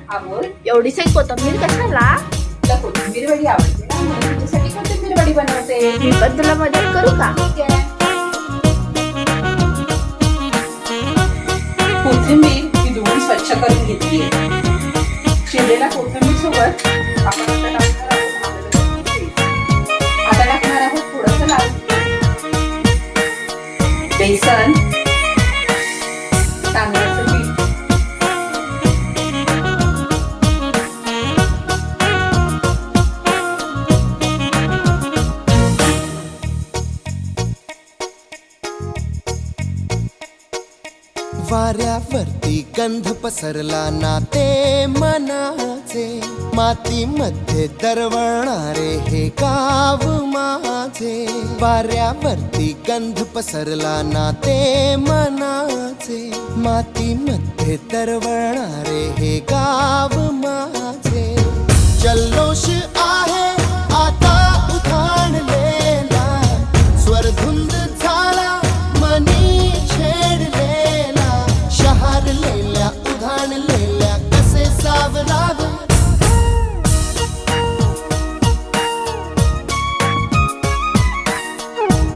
आवड एवढीच एक कोथिंबीर कशाला? तुला कोथिंबीर वडी आवडते ना, म्हणून तुझ्यासाठी कोथिंबीर वडी बनवते. मी पण तुला मदत करू का? ठीक आहे. कोथिंबीर ही धुवून स्वच्छ करून घेतली. चिरलेल्या कोथिंबीर सोबत आपण आता टाकणार आहोत थोडंसं लाल बेसन, तांदळाचं पीठ, वाऱ्यावरती गंध पसरला ना ते मनाचे, मातीमध्ये दरवळणारे हे गाव माझे. वाऱ्यावरती गंध पसरला ना ते मनाचे, मातीमध्ये दरवळणारे